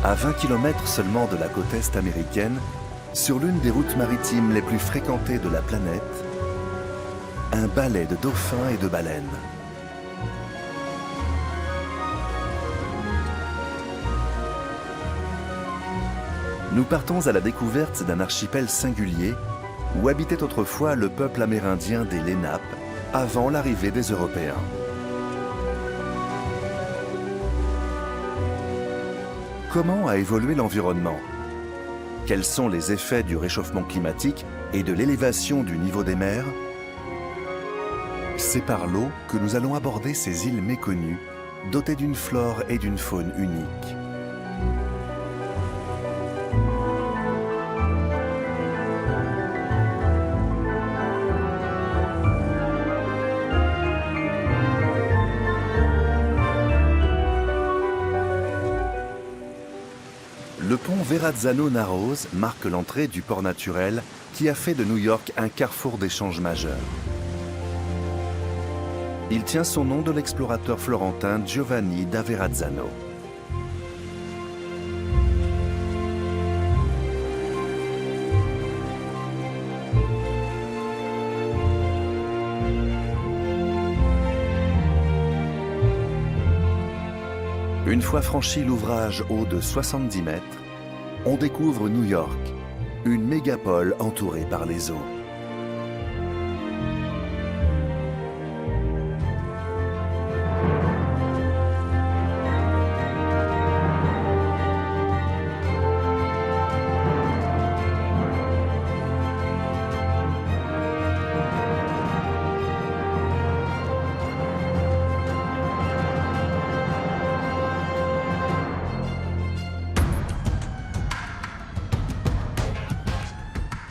À 20 km seulement de la côte est américaine, sur l'une des routes maritimes les plus fréquentées de la planète, un balai de dauphins et de baleines. Nous partons à la découverte d'un archipel singulier où habitait autrefois le peuple amérindien des Lénape avant l'arrivée des Européens. Comment a évolué l'environnement? Quels sont les effets du réchauffement climatique et de l'élévation du niveau des mers? C'est par l'eau que nous allons aborder ces îles méconnues, dotées d'une flore et d'une faune uniques. Le pont Verrazzano-Narrows marque l'entrée du port naturel qui a fait de New York un carrefour d'échanges majeur. Il tient son nom de l'explorateur florentin Giovanni da Verrazzano. Une fois franchi l'ouvrage haut de 70 mètres, on découvre New York, une mégapole entourée par les eaux.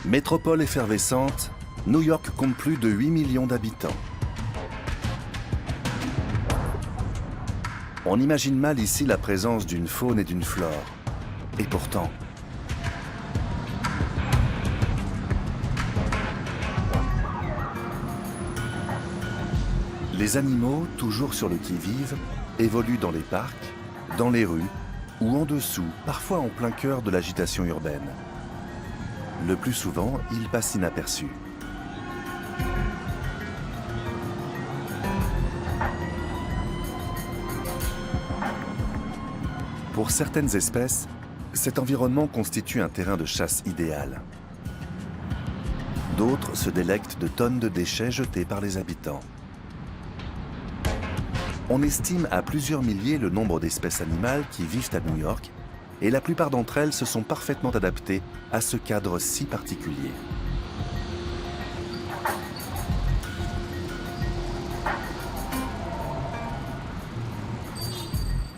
Métropole effervescente, New York compte plus de 8 millions d'habitants. On imagine mal ici la présence d'une faune et d'une flore. Et pourtant... Les animaux, toujours sur le qui-vive, évoluent dans les parcs, dans les rues ou en dessous, parfois en plein cœur de l'agitation urbaine. Le plus souvent, ils passent inaperçus. Pour certaines espèces, cet environnement constitue un terrain de chasse idéal. D'autres se délectent de tonnes de déchets jetés par les habitants. On estime à plusieurs milliers le nombre d'espèces animales qui vivent à New York, et la plupart d'entre elles se sont parfaitement adaptées à ce cadre si particulier.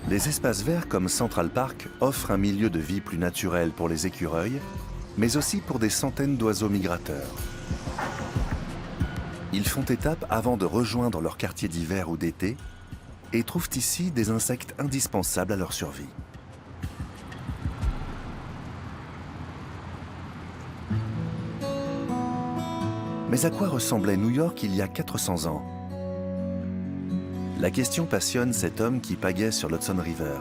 Les espaces verts comme Central Park offrent un milieu de vie plus naturel pour les écureuils, mais aussi pour des centaines d'oiseaux migrateurs. Ils font étape avant de rejoindre leur quartier d'hiver ou d'été et trouvent ici des insectes indispensables à leur survie. Mais à quoi ressemblait New York il y a 400 ans? La question passionne cet homme qui pagaie sur l'Hudson River.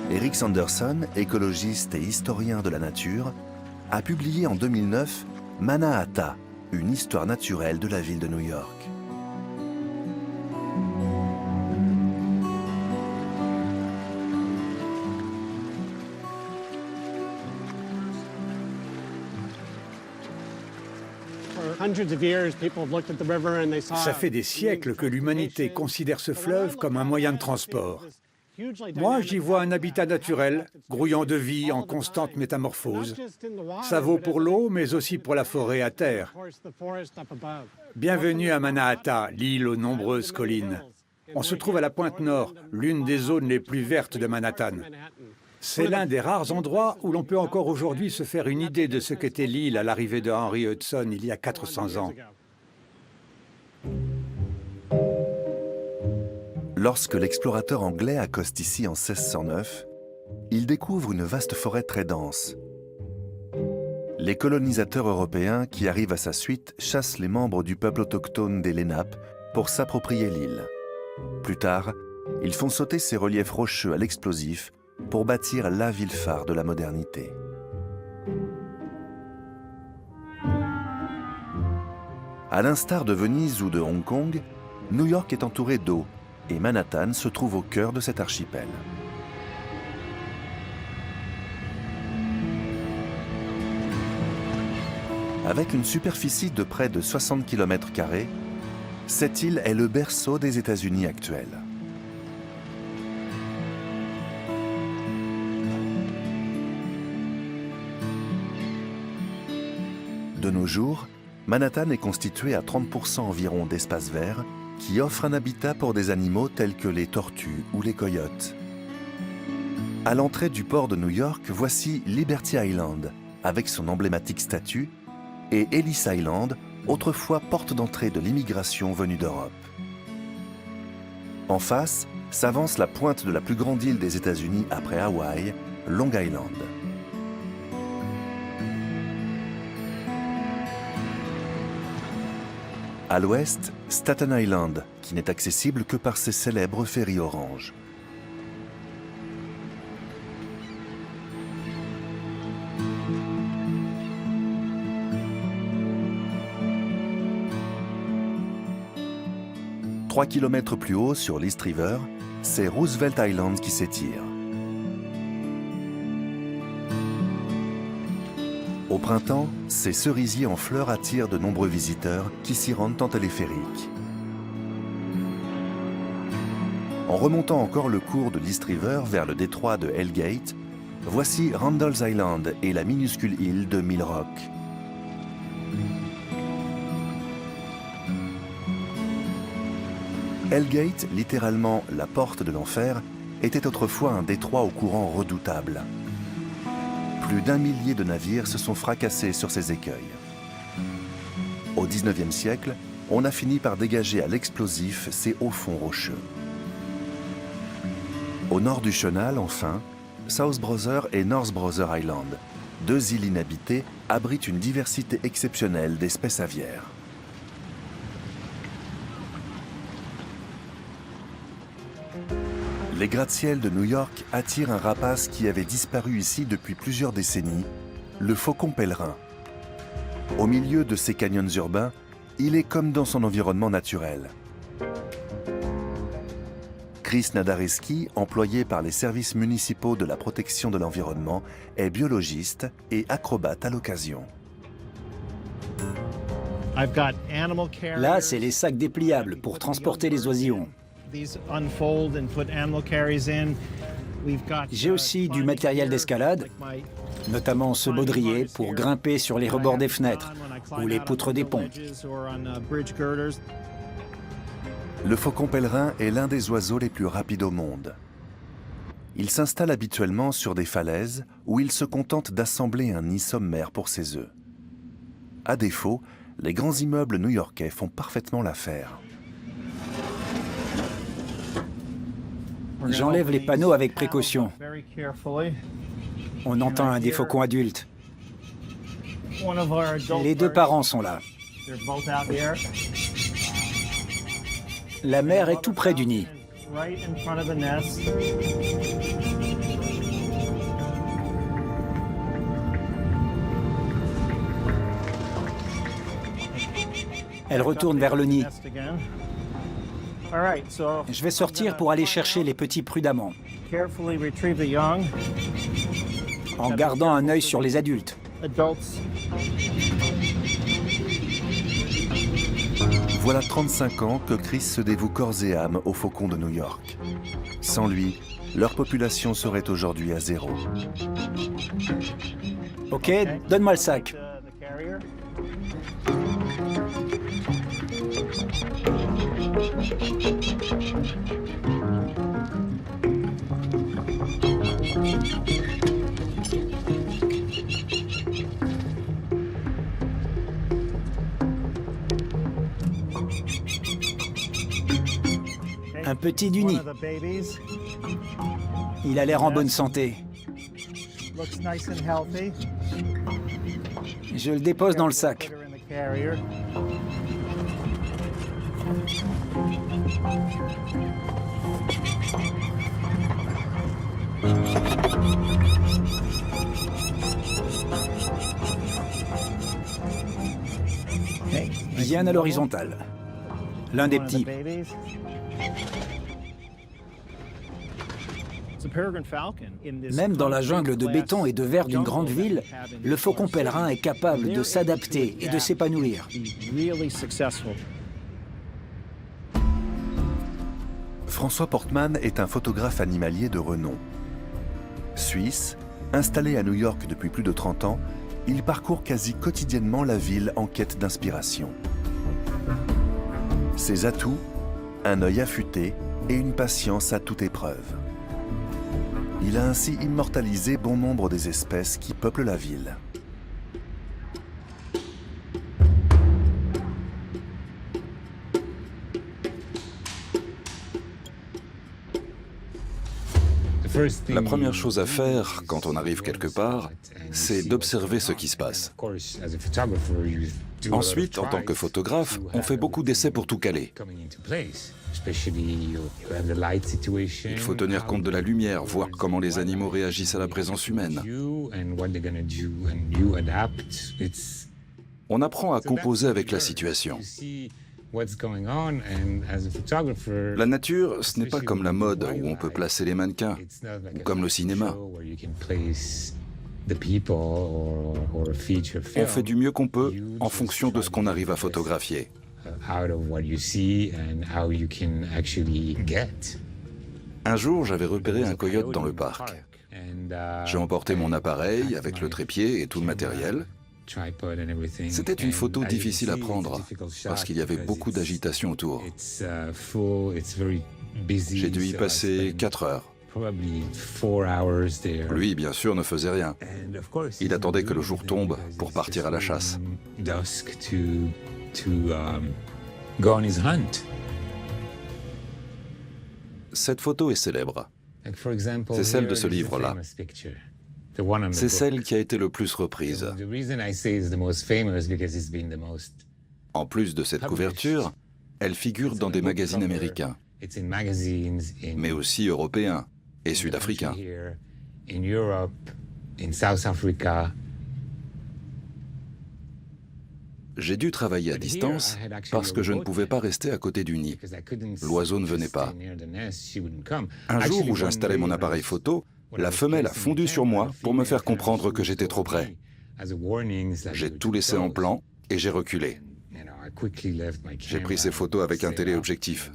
Eric Sanderson, écologiste et historien de la nature, a publié en 2009 Mannahatta, une histoire naturelle de la ville de New York. Ça fait des siècles que l'humanité considère ce fleuve comme un moyen de transport. Moi, j'y vois un habitat naturel, grouillant de vie en constante métamorphose. Ça vaut pour l'eau, mais aussi pour la forêt à terre. Bienvenue à Mannahatta, l'île aux nombreuses collines. On se trouve à la pointe nord, l'une des zones les plus vertes de Manhattan. C'est l'un des rares endroits où l'on peut encore aujourd'hui se faire une idée de ce qu'était l'île à l'arrivée de Henry Hudson il y a 400 ans. Lorsque l'explorateur anglais accoste ici en 1609, il découvre une vaste forêt très dense. Les colonisateurs européens qui arrivent à sa suite chassent les membres du peuple autochtone des Lénape pour s'approprier l'île. Plus tard, ils font sauter ces reliefs rocheux à l'explosif pour bâtir la ville phare de la modernité. À l'instar de Venise ou de Hong Kong, New York est entouré d'eau et Manhattan se trouve au cœur de cet archipel. Avec une superficie de près de 60 km², cette île est le berceau des États-Unis actuels. De nos jours, Manhattan est constitué à 30% environ d'espaces verts qui offrent un habitat pour des animaux tels que les tortues ou les coyotes. À l'entrée du port de New York, voici Liberty Island, avec son emblématique statue, et Ellis Island, autrefois porte d'entrée de l'immigration venue d'Europe. En face, s'avance la pointe de la plus grande île des États-Unis après Hawaï, Long Island. À l'ouest, Staten Island, qui n'est accessible que par ses célèbres ferries oranges. Trois kilomètres plus haut, sur l'East River, c'est Roosevelt Island qui s'étire. Au printemps, ces cerisiers en fleurs attirent de nombreux visiteurs qui s'y rendent en téléphérique. En remontant encore le cours de l'East River vers le détroit de Hell Gate, voici Randall's Island et la minuscule île de Mill Rock. Hell Gate, littéralement la porte de l'enfer, était autrefois un détroit au courant redoutable. Plus d'1 millier de navires se sont fracassés sur ces écueils. Au XIXe siècle, on a fini par dégager à l'explosif ces hauts fonds rocheux. Au nord du chenal, enfin, South Brother et North Brother Island, deux îles inhabitées, abritent une diversité exceptionnelle d'espèces aviaires. Les gratte-ciels de New York attirent un rapace qui avait disparu ici depuis plusieurs décennies, le faucon pèlerin. Au milieu de ces canyons urbains, il est comme dans son environnement naturel. Chris Nadareski, employé par les services municipaux de la protection de l'environnement, est biologiste et acrobate à l'occasion. Là, c'est les sacs dépliables pour transporter les oisillons. J'ai aussi du matériel d'escalade, notamment ce baudrier pour grimper sur les rebords des fenêtres ou les poutres des ponts. Le faucon pèlerin est l'un des oiseaux les plus rapides au monde. Il s'installe habituellement sur des falaises où il se contente d'assembler un nid sommaire pour ses œufs. À défaut, les grands immeubles new-yorkais font parfaitement l'affaire. J'enlève les panneaux avec précaution. On entend un des faucons adultes. Les deux parents sont là. La mère est tout près du nid. Elle retourne vers le nid. Je vais sortir pour aller chercher les petits prudemment, en gardant un œil sur les adultes. Voilà 35 ans que Chris se dévoue corps et âme aux faucons de New York. Sans lui, leur population serait aujourd'hui à zéro. Ok, donne-moi le sac. Un petit du nid. Il a l'air en bonne santé. Je le dépose dans le sac. bien à l'horizontale. L'un des petits. Même dans la jungle de béton et de verre d'une grande ville, le faucon pèlerin est capable de s'adapter et de s'épanouir. François Portman est un photographe animalier de renom. Suisse, installé à New York depuis plus de 30 ans, il parcourt quasi quotidiennement la ville en quête d'inspiration. Ses atouts, un œil affûté et une patience à toute épreuve. Il a ainsi immortalisé bon nombre des espèces qui peuplent la ville. La première chose à faire quand on arrive quelque part, c'est d'observer ce qui se passe. Ensuite, en tant que photographe, on fait beaucoup d'essais pour tout caler. Il faut tenir compte de la lumière, voir comment les animaux réagissent à la présence humaine. On apprend à composer avec la situation. La nature, ce n'est pas comme la mode où on peut placer les mannequins, ou comme le cinéma. On fait du mieux qu'on peut en fonction de ce qu'on arrive à photographier. Un jour, j'avais repéré un coyote dans le parc. J'ai emporté mon appareil avec le trépied et tout le matériel. C'était une photo difficile à prendre parce qu'il y avait beaucoup d'agitation autour. J'ai dû y passer 4 heures. Lui, bien sûr, ne faisait rien. Il attendait que le jour tombe pour partir à la chasse. Cette photo est célèbre. C'est celle de ce livre-là. C'est celle qui a été le plus reprise. En plus de cette couverture, elle figure dans des magazines américains, mais aussi européens et sud-africains. J'ai dû travailler à distance parce que je ne pouvais pas rester à côté du nid. L'oiseau ne venait pas. Un jour où j'installais mon appareil photo, la femelle a fondu sur moi pour me faire comprendre que j'étais trop près. J'ai tout laissé en plan et j'ai reculé. J'ai pris ces photos avec un téléobjectif.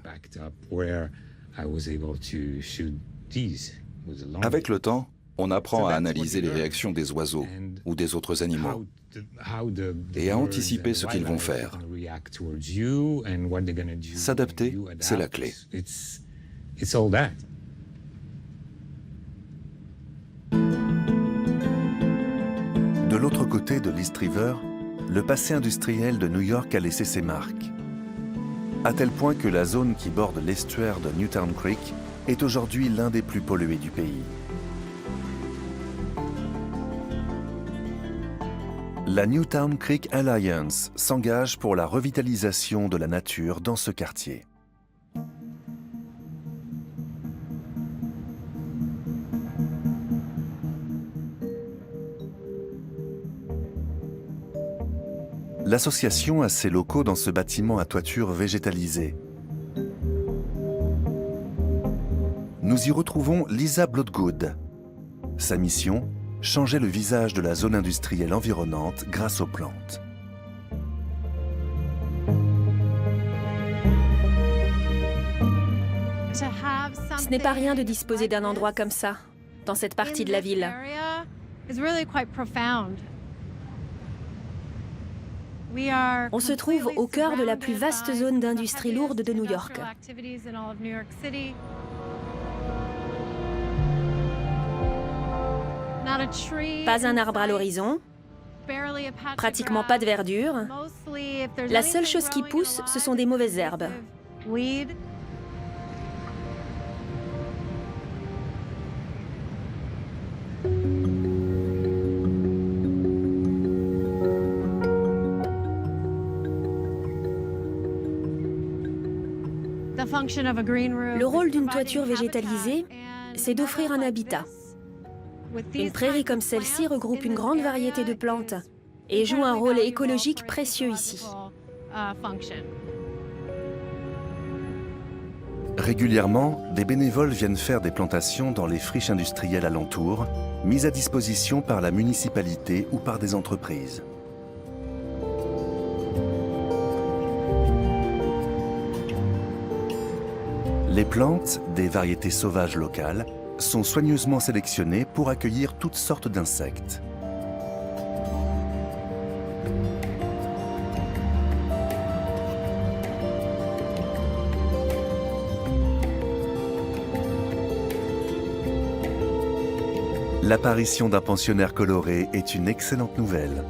Avec le temps, on apprend à analyser les réactions des oiseaux ou des autres animaux et à anticiper ce qu'ils vont faire. S'adapter, c'est la clé. De l'autre côté de l'East River, le passé industriel de New York a laissé ses marques. À tel point que la zone qui borde l'estuaire de Newtown Creek est aujourd'hui l'un des plus pollués du pays. La Newtown Creek Alliance s'engage pour la revitalisation de la nature dans ce quartier. L'association a ses locaux dans ce bâtiment à toiture végétalisée. Nous y retrouvons Lisa Bloodgood. Sa mission, changer le visage de la zone industrielle environnante grâce aux plantes. Ce n'est pas rien de disposer d'un endroit comme ça, dans cette partie de la ville. On se trouve au cœur de la plus vaste zone d'industrie lourde de New York. Pas un arbre à l'horizon, pratiquement pas de verdure. La seule chose qui pousse, ce sont des mauvaises herbes. Le rôle d'une toiture végétalisée, c'est d'offrir un habitat. Une prairie comme celle-ci regroupe une grande variété de plantes et joue un rôle écologique précieux ici. Régulièrement, des bénévoles viennent faire des plantations dans les friches industrielles alentours, mises à disposition par la municipalité ou par des entreprises. Les plantes, des variétés sauvages locales, sont soigneusement sélectionnées pour accueillir toutes sortes d'insectes. L'apparition d'un pensionnaire coloré est une excellente nouvelle.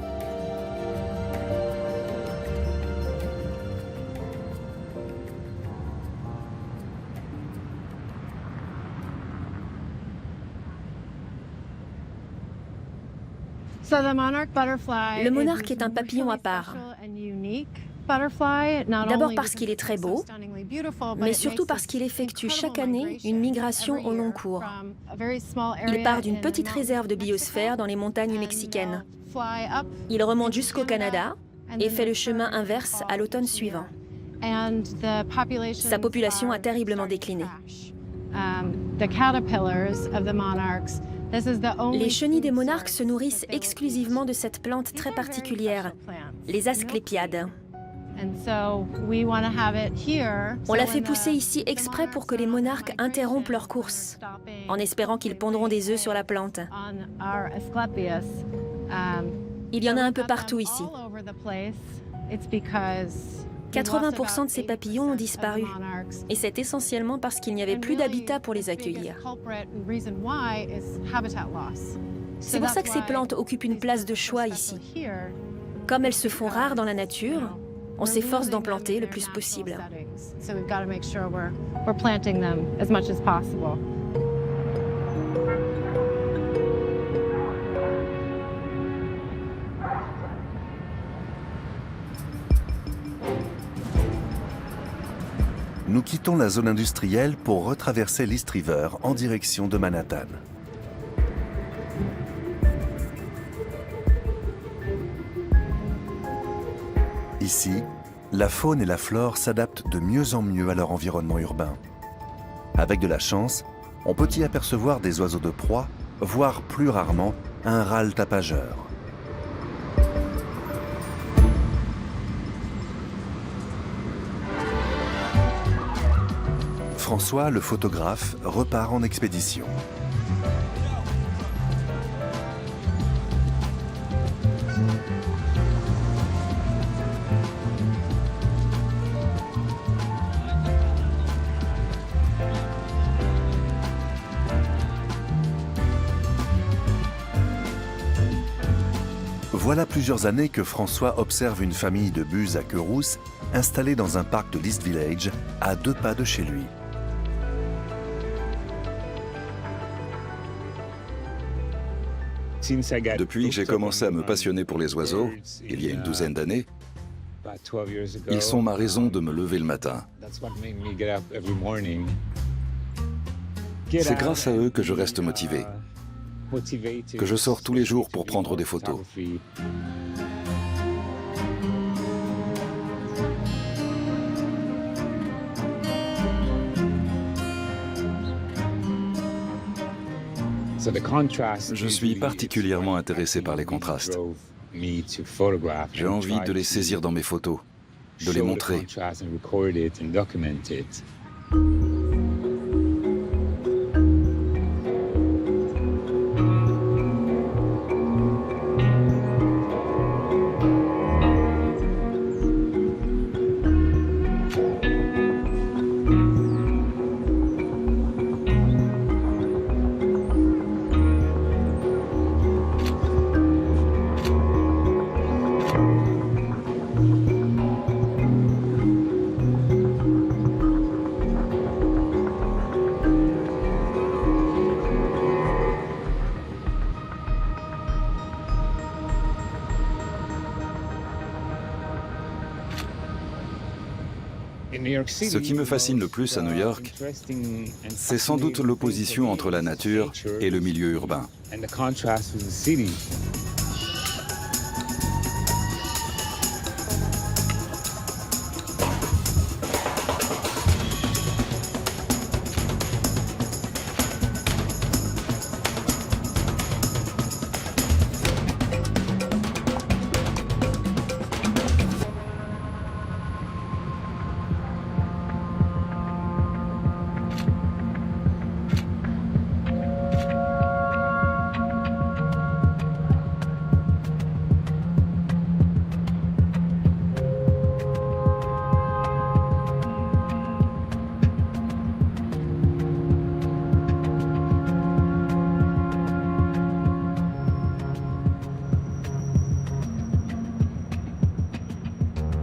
Le monarque est un papillon à part. D'abord parce qu'il est très beau, mais surtout parce qu'il effectue chaque année une migration au long cours. Il part d'une petite réserve de biosphère dans les montagnes mexicaines. Il remonte jusqu'au Canada et fait le chemin inverse à l'automne suivant. Sa population a terriblement décliné. Les chenilles des monarques se nourrissent exclusivement de cette plante très particulière, les asclépiades. On l'a fait pousser ici exprès pour que les monarques interrompent leur course, en espérant qu'ils pondront des œufs sur la plante. Il y en a un peu partout ici. 80% de ces papillons ont disparu, et c'est essentiellement parce qu'il n'y avait plus d'habitat pour les accueillir. C'est pour ça que ces plantes occupent une place de choix ici. Comme elles se font rares dans la nature, on s'efforce d'en planter le plus possible. Nous quittons la zone industrielle pour retraverser l'East River en direction de Manhattan. Ici, la faune et la flore s'adaptent de mieux en mieux à leur environnement urbain. Avec de la chance, on peut y apercevoir des oiseaux de proie, voire plus rarement un râle tapageur. François, le photographe, repart en expédition. Voilà plusieurs années que François observe une famille de buses à queue rousse installée dans un parc de l'East Village, à 2 pas de chez lui. Depuis que j'ai commencé à me passionner pour les oiseaux, il y a une douzaine d'années, ils sont ma raison de me lever le matin. C'est grâce à eux que je reste motivé, que je sors tous les jours pour prendre des photos. Je suis particulièrement intéressé par les contrastes. J'ai envie de les saisir dans mes photos, de les montrer. Ce qui me fascine le plus à New York, c'est sans doute l'opposition entre la nature et le milieu urbain.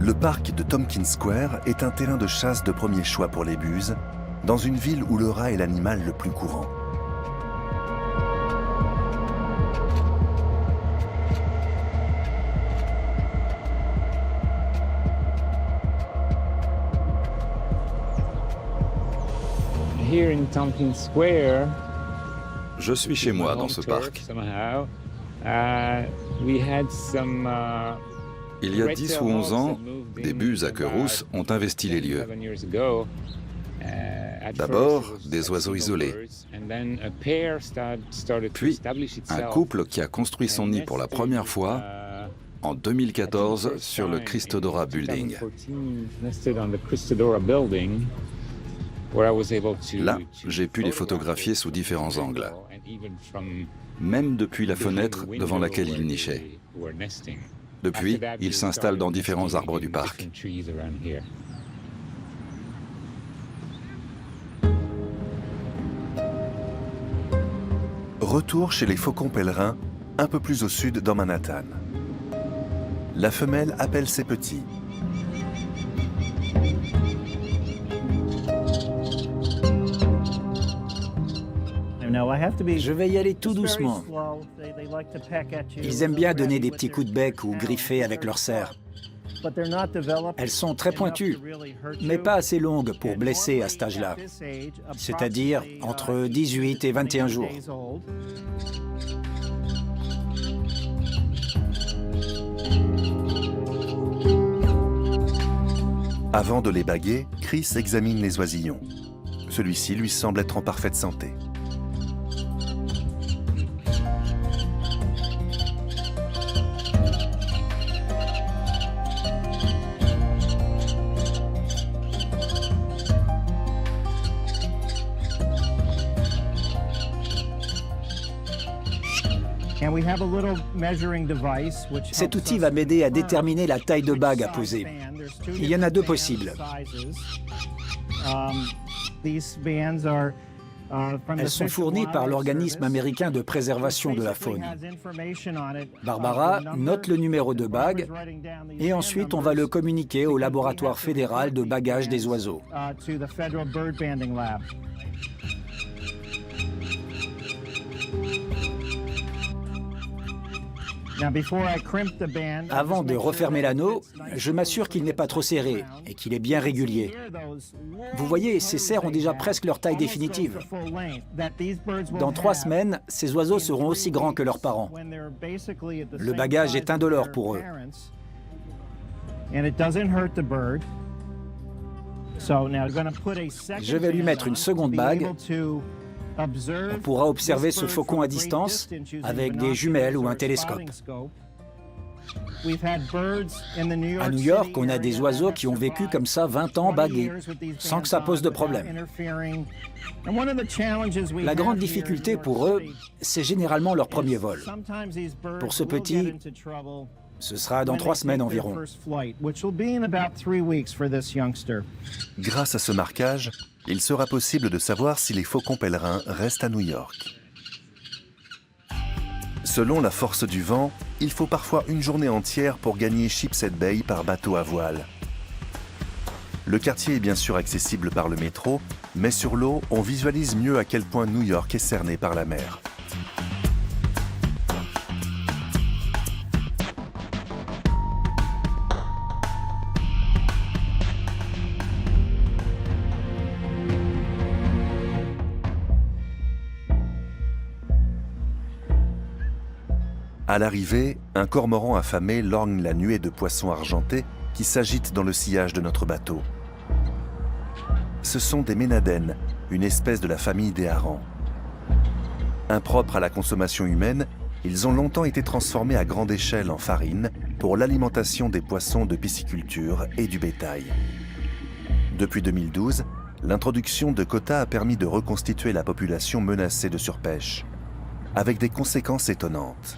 Le parc de Tompkins Square est un terrain de chasse de premier choix pour les buses, dans une ville où le rat est l'animal le plus courant. Here in Tompkins Square, Je suis chez moi dans ce parc. Il y a 10 ou 11 ans, des buses à queue rousse ont investi les lieux. D'abord, des oiseaux isolés. Puis, un couple qui a construit son nid pour la première fois en 2014 sur le Christodora Building. Là, j'ai pu les photographier sous différents angles, même depuis la fenêtre devant laquelle ils nichaient. Depuis, ils s'installent dans différents arbres du parc. Retour chez les faucons pèlerins, un peu plus au sud dans Manhattan. La femelle appelle ses petits. Je vais y aller tout doucement. Ils aiment bien donner des petits coups de bec ou griffer avec leurs serres. Elles sont très pointues, mais pas assez longues pour blesser à cet âge-là, c'est-à-dire entre 18 et 21 jours. Avant de les baguer, Chris examine les oisillons. Celui-ci lui semble être en parfaite santé. Cet outil va m'aider à déterminer la taille de bague à poser. Il y en a deux possibles. Elles sont fournies par l'organisme américain de préservation de la faune. Barbara note le numéro de bague et ensuite on va le communiquer au laboratoire fédéral de bagage des oiseaux. Avant de refermer l'anneau, je m'assure qu'il n'est pas trop serré et qu'il est bien régulier. Vous voyez, ces cerfs ont déjà presque leur taille définitive. Dans 3 semaines, ces oiseaux seront aussi grands que leurs parents. Le bagage est indolore pour eux. Je vais lui mettre une seconde bague. On pourra observer ce faucon à distance avec des jumelles ou un télescope. À New York, on a des oiseaux qui ont vécu comme ça 20 ans bagués, sans que ça pose de problème. La grande difficulté pour eux, c'est généralement leur premier vol. Pour ce petit, ce sera dans 3 semaines environ. Grâce à ce marquage, il sera possible de savoir si les faucons pèlerins restent à New York. Selon la force du vent, il faut parfois une journée entière pour gagner Sheepshead Bay par bateau à voile. Le quartier est bien sûr accessible par le métro, mais sur l'eau, on visualise mieux à quel point New York est cerné par la mer. À l'arrivée, un cormoran affamé lorgne la nuée de poissons argentés qui s'agitent dans le sillage de notre bateau. Ce sont des ménadènes, une espèce de la famille des harengs. Impropres à la consommation humaine, ils ont longtemps été transformés à grande échelle en farine pour l'alimentation des poissons de pisciculture et du bétail. Depuis 2012, l'introduction de quotas a permis de reconstituer la population menacée de surpêche, avec des conséquences étonnantes.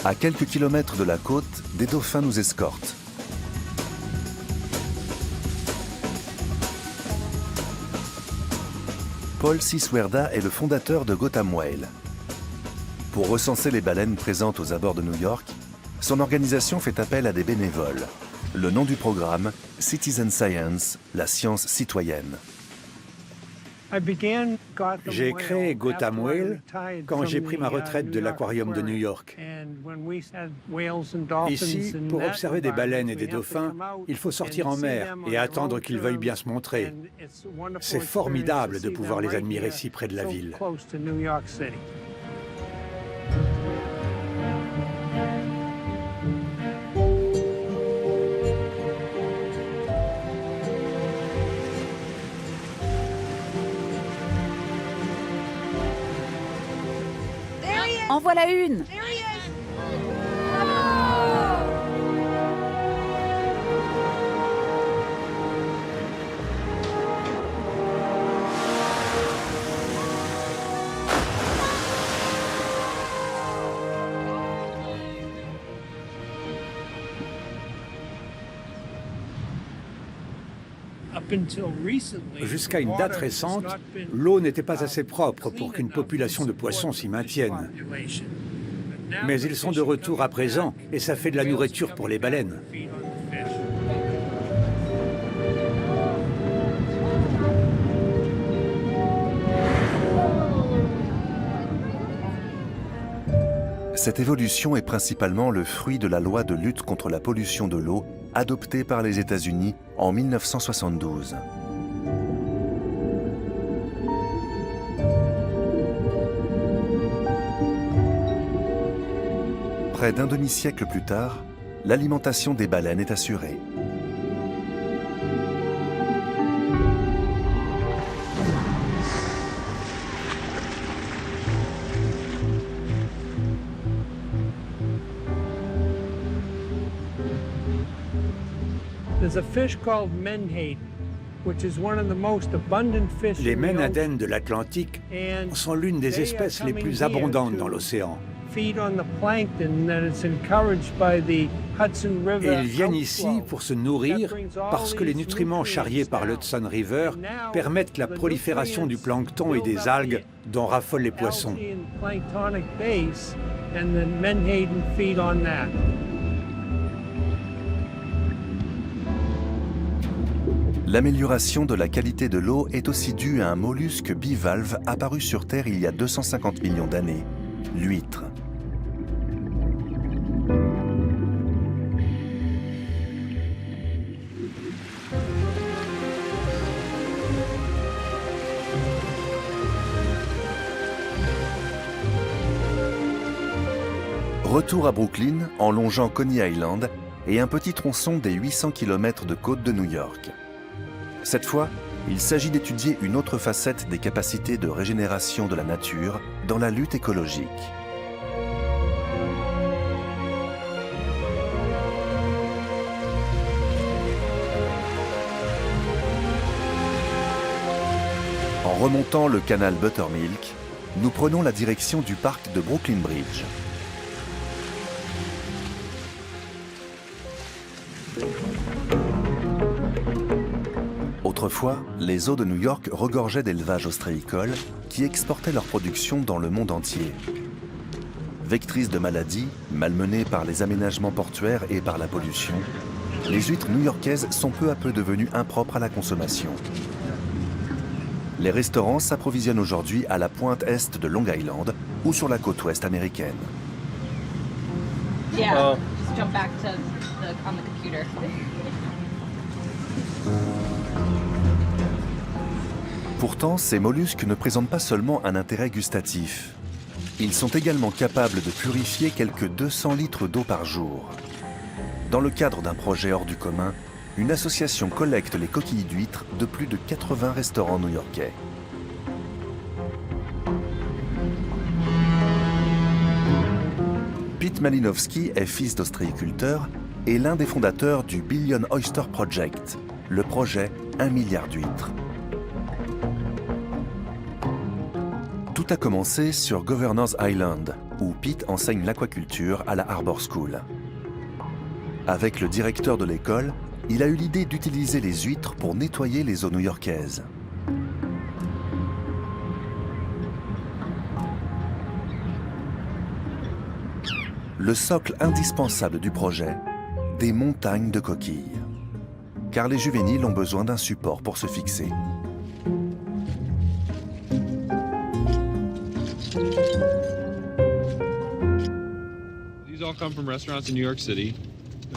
À quelques kilomètres de la côte, des dauphins nous escortent. Paul Siswerda est le fondateur de Gotham Whale. Pour recenser les baleines présentes aux abords de New York, son organisation fait appel à des bénévoles. Le nom du programme, Citizen Science, la science citoyenne. J'ai créé Gotham Whale quand j'ai pris ma retraite de l'aquarium de New York. Ici, pour observer des baleines et des dauphins, il faut sortir en mer et attendre qu'ils veuillent bien se montrer. C'est formidable de pouvoir les admirer si près de la ville. En voilà une! Jusqu'à une date récente, l'eau n'était pas assez propre pour qu'une population de poissons s'y maintienne. Mais ils sont de retour à présent et ça fait de la nourriture pour les baleines. Cette évolution est principalement le fruit de la loi de lutte contre la pollution de l'eau adoptée par les États-Unis en 1972. Près d'un demi-siècle plus tard, l'alimentation des baleines est assurée. Les menhaden de l'Atlantique sont l'une des espèces les plus abondantes dans l'océan. Ils viennent ici pour se nourrir parce que les nutriments charriés par l'Hudson River permettent la prolifération du plancton et des algues dont raffolent les poissons. L'amélioration de la qualité de l'eau est aussi due à un mollusque bivalve apparu sur Terre il y a 250 millions d'années, l'huître. Retour à Brooklyn en longeant Coney Island et un petit tronçon des 800 km de côte de New York. Cette fois, il s'agit d'étudier une autre facette des capacités de régénération de la nature dans la lutte écologique. En remontant le canal Buttermilk, nous prenons la direction du parc de Brooklyn Bridge. Autrefois, les eaux de New York regorgeaient d'élevages ostréicoles qui exportaient leur production dans le monde entier. Vectrices de maladies, malmenées par les aménagements portuaires et par la pollution, les huîtres new-yorkaises sont peu à peu devenues impropres à la consommation. Les restaurants s'approvisionnent aujourd'hui à la pointe est de Long Island ou sur la côte ouest américaine. Yeah, just jump back to on the computer. Pourtant, ces mollusques ne présentent pas seulement un intérêt gustatif. Ils sont également capables de purifier quelques 200 litres d'eau par jour. Dans le cadre d'un projet hors du commun, une association collecte les coquilles d'huîtres de plus de 80 restaurants new-yorkais. Pete Malinowski est fils d'ostréiculteur et l'un des fondateurs du Billion Oyster Project, le projet 1 milliard d'huîtres. Tout a commencé sur Governor's Island, où Pete enseigne l'aquaculture à la Harbor School. Avec le directeur de l'école, il a eu l'idée d'utiliser les huîtres pour nettoyer les eaux new-yorkaises. le socle indispensable du projet, des montagnes de coquilles. Car les juvéniles ont besoin d'un support pour se fixer.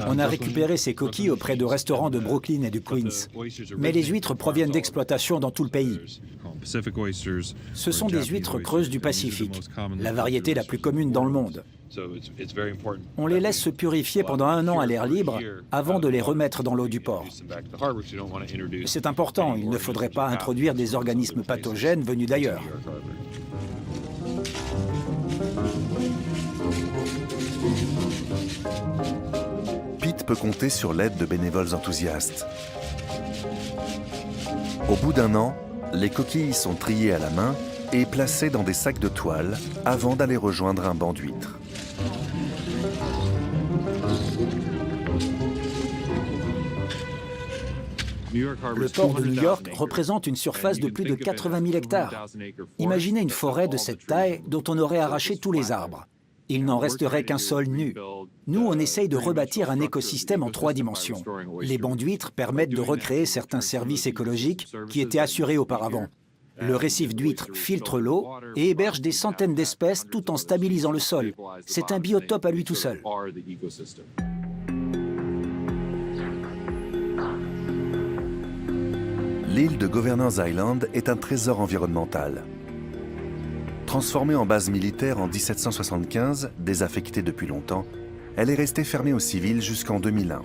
On a récupéré ces coquilles auprès de restaurants de Brooklyn et du Queens. Mais les huîtres proviennent d'exploitations dans tout le pays. Ce sont des huîtres creuses du Pacifique, la variété la plus commune dans le monde. On les laisse se purifier pendant 1 an à l'air libre avant de les remettre dans l'eau du port. C'est important, il ne faudrait pas introduire des organismes pathogènes venus d'ailleurs. Pete peut compter sur l'aide de bénévoles enthousiastes. Au bout d'1 an, les coquilles sont triées à la main et placées dans des sacs de toile avant d'aller rejoindre un banc d'huîtres. Le port de New York représente une surface de plus de 80 000 hectares. Imaginez une forêt de cette taille dont on aurait arraché tous les arbres. Il n'en resterait qu'un sol nu. Nous, on essaye de rebâtir un écosystème en 3 dimensions. Les bancs d'huîtres permettent de recréer certains services écologiques qui étaient assurés auparavant. Le récif d'huîtres filtre l'eau et héberge des centaines d'espèces tout en stabilisant le sol. C'est un biotope à lui tout seul. L'île de Governor's Island est un trésor environnemental. Transformée en base militaire en 1775, désaffectée depuis longtemps, elle est restée fermée aux civils jusqu'en 2001.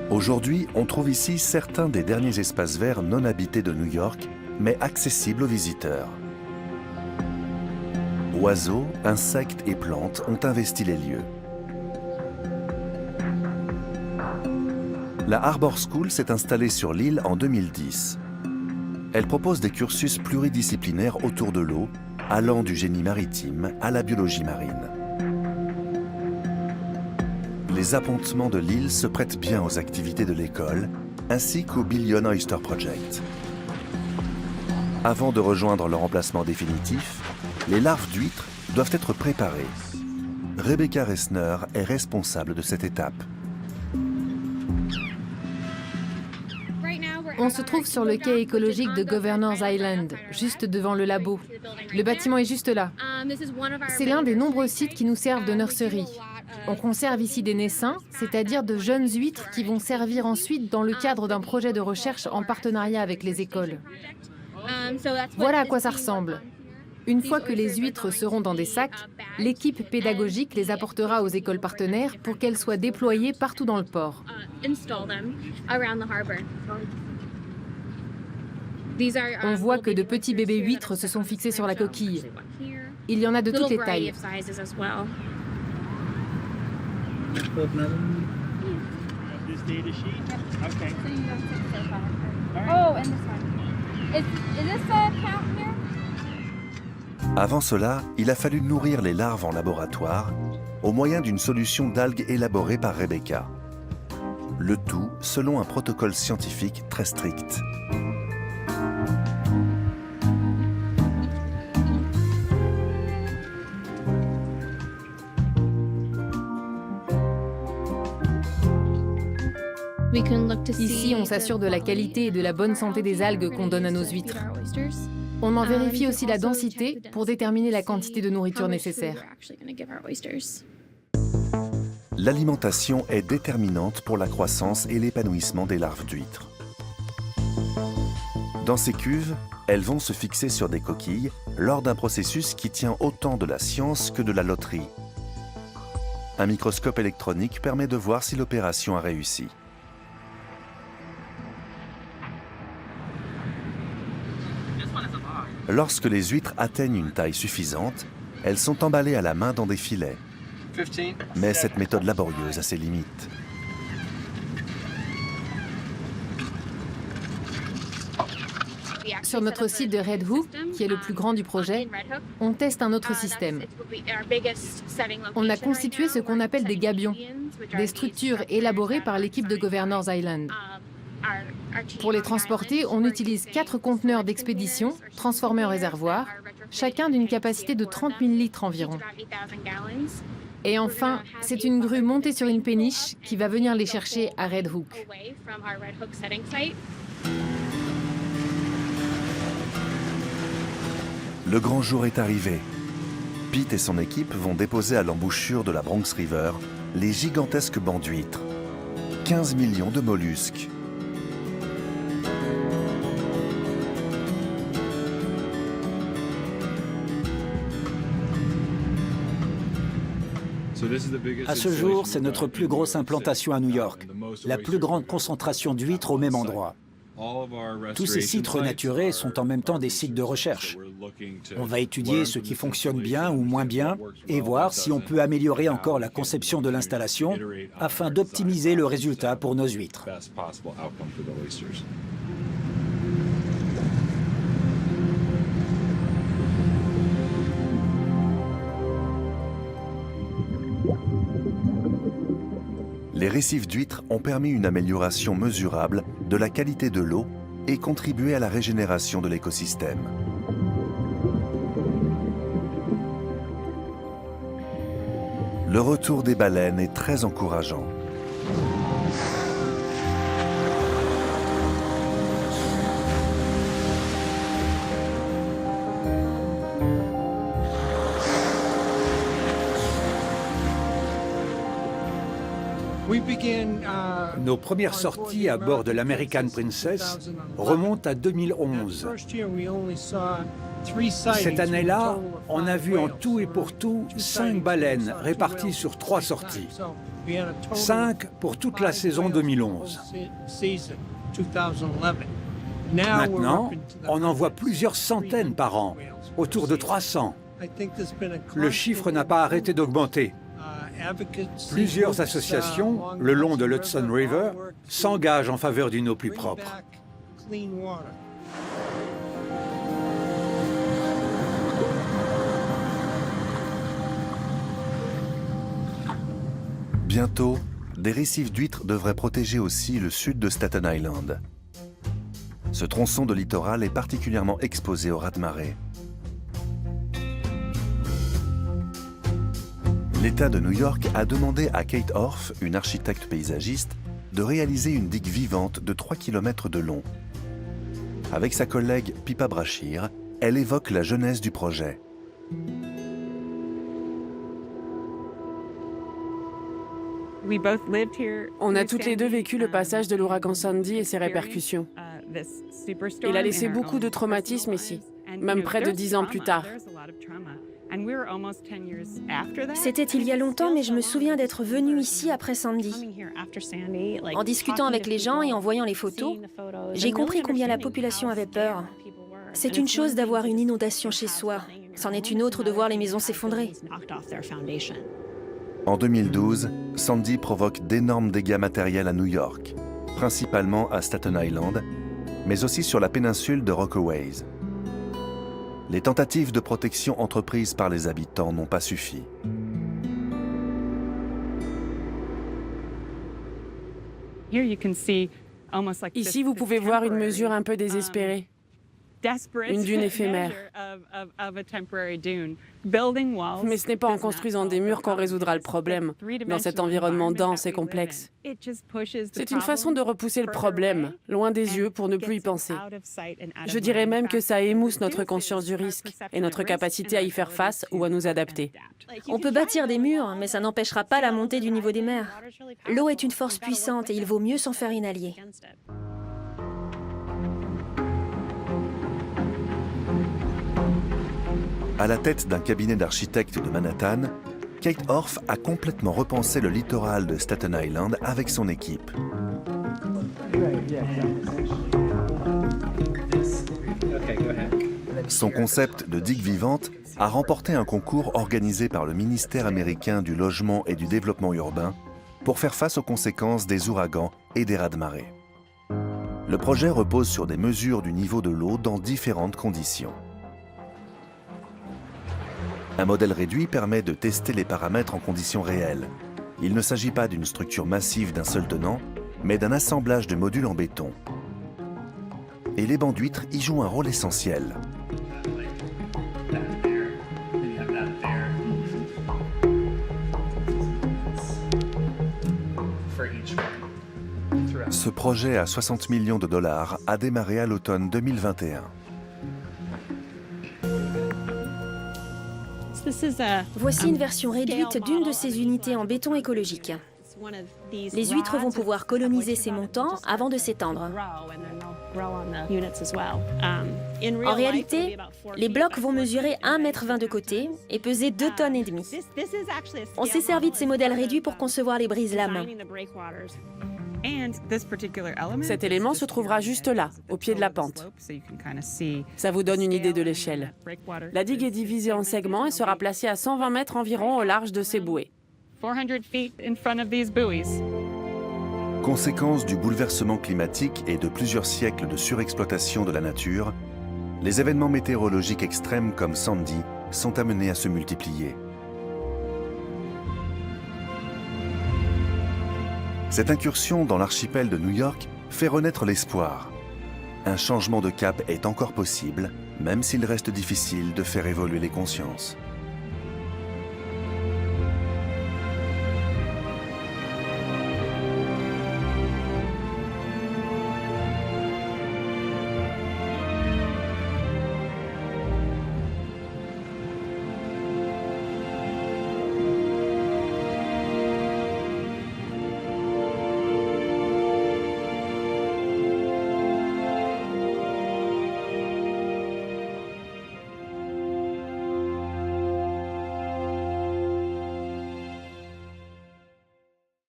Aujourd'hui, on trouve ici certains des derniers espaces verts non habités de New York, mais accessibles aux visiteurs. Oiseaux, insectes et plantes ont investi les lieux. La Harbor School s'est installée sur l'île en 2010. Elle propose des cursus pluridisciplinaires autour de l'eau, allant du génie maritime à la biologie marine. Les appontements de l'île se prêtent bien aux activités de l'école, ainsi qu'au Billion Oyster Project. Avant de rejoindre leur emplacement définitif, les larves d'huîtres doivent être préparées. Rebecca Ressner est responsable de cette étape. On se trouve sur le quai écologique de Governor's Island, juste devant le labo. Le bâtiment est juste là. C'est l'un des nombreux sites qui nous servent de nurserie. On conserve ici des naissins, c'est-à-dire de jeunes huîtres qui vont servir ensuite dans le cadre d'un projet de recherche en partenariat avec les écoles. Voilà à quoi ça ressemble. Une fois que les huîtres seront dans des sacs, l'équipe pédagogique les apportera aux écoles partenaires pour qu'elles soient déployées partout dans le port. On voit que de petits bébés huîtres se sont fixés sur la coquille. Il y en a de toutes les tailles. Avant cela, il a fallu nourrir les larves en laboratoire au moyen d'une solution d'algues élaborée par Rebecca. Le tout selon un protocole scientifique très strict. Ici, on s'assure de la qualité et de la bonne santé des algues qu'on donne à nos huîtres. On en vérifie aussi la densité pour déterminer la quantité de nourriture nécessaire. L'alimentation est déterminante pour la croissance et l'épanouissement des larves d'huîtres. Dans ces cuves, elles vont se fixer sur des coquilles lors d'un processus qui tient autant de la science que de la loterie. Un microscope électronique permet de voir si l'opération a réussi. Lorsque les huîtres atteignent une taille suffisante, elles sont emballées à la main dans des filets. Mais cette méthode laborieuse a ses limites. sur notre site de Red Hook, qui est le plus grand du projet, on teste un autre système. On a constitué ce qu'on appelle des gabions, des structures élaborées par l'équipe de Governors Island. Pour les transporter, on utilise 4 conteneurs d'expédition transformés en réservoirs, chacun d'une capacité de 30 000 litres environ. Et enfin, c'est une grue montée sur une péniche qui va venir les chercher à Red Hook. Le grand jour est arrivé. Pete et son équipe vont déposer à l'embouchure de la Bronx River les gigantesques bancs d'huîtres. 15 millions de mollusques. À ce jour, c'est notre plus grosse implantation à New York, la plus grande concentration d'huîtres au même endroit. Tous ces sites renaturés sont en même temps des sites de recherche. On va étudier ce qui fonctionne bien ou moins bien et voir si on peut améliorer encore la conception de l'installation afin d'optimiser le résultat pour nos huîtres. Les récifs d'huîtres ont permis une amélioration mesurable de la qualité de l'eau et contribué à la régénération de l'écosystème. Le retour des baleines est très encourageant. Nos premières sorties à bord de l'American Princess remontent à 2011. Cette année-là, on a vu en tout et pour tout 5 baleines réparties sur 3 sorties. 5 pour toute la saison 2011. Maintenant, on en voit plusieurs centaines par an, autour de 300. Le chiffre n'a pas arrêté d'augmenter. Plusieurs associations, le long de l'Hudson River, s'engagent en faveur d'une eau plus propre. Bientôt, des récifs d'huîtres devraient protéger aussi le sud de Staten Island. Ce tronçon de littoral est particulièrement exposé aux raz-de-marée. L'État de New York a demandé à Kate Orff, une architecte paysagiste, de réaliser une digue vivante de 3 km de long. Avec sa collègue Pippa Brashear, elle évoque la genèse du projet. On a toutes les deux vécu le passage de l'ouragan Sandy et ses répercussions. Il a laissé beaucoup de traumatisme ici, même près de 10 ans plus tard. C'était il y a longtemps, mais je me souviens d'être venue ici après Sandy. En discutant avec les gens et en voyant les photos, j'ai compris combien la population avait peur. C'est une chose d'avoir une inondation chez soi, c'en est une autre de voir les maisons s'effondrer. En 2012, Sandy provoque d'énormes dégâts matériels à New York, principalement à Staten Island, mais aussi sur la péninsule de Rockaways. Les tentatives de protection entreprises par les habitants n'ont pas suffi. Ici, vous pouvez voir une mesure un peu désespérée. Une dune éphémère. Mais ce n'est pas en construisant des murs qu'on résoudra le problème, dans cet environnement dense et complexe. C'est une façon de repousser le problème, loin des yeux pour ne plus y penser. Je dirais même que ça émousse notre conscience du risque et notre capacité à y faire face ou à nous adapter. On peut bâtir des murs, mais ça n'empêchera pas la montée du niveau des mers. L'eau est une force puissante et il vaut mieux s'en faire inhalier. À la tête d'un cabinet d'architectes de Manhattan, Kate Orff a complètement repensé le littoral de Staten Island avec son équipe. Son concept de digue vivante a remporté un concours organisé par le ministère américain du Logement et du Développement urbain pour faire face aux conséquences des ouragans et des raz-de-marée. Le projet repose sur des mesures du niveau de l'eau dans différentes conditions. Un modèle réduit permet de tester les paramètres en conditions réelles. Il ne s'agit pas d'une structure massive d'un seul tenant, mais d'un assemblage de modules en béton. Et les bancs d'huîtres y jouent un rôle essentiel. Ce projet à 60 millions de dollars a démarré à l'automne 2021. Voici une version réduite d'une de ces unités en béton écologique. Les huîtres vont pouvoir coloniser ces montants avant de s'étendre. En réalité, les blocs vont mesurer 1,20 m de côté et peser 2,5 tonnes. On s'est servi de ces modèles réduits pour concevoir les brise-lames. Cet élément se trouvera juste là, au pied de la pente. Ça vous donne une idée de l'échelle. La digue est divisée en segments et sera placée à 120 mètres environ au large de ces bouées. Conséquence du bouleversement climatique et de plusieurs siècles de surexploitation de la nature, les événements météorologiques extrêmes comme Sandy sont amenés à se multiplier. Cette incursion dans l'archipel de New York fait renaître l'espoir. Un changement de cap est encore possible, même s'il reste difficile de faire évoluer les consciences.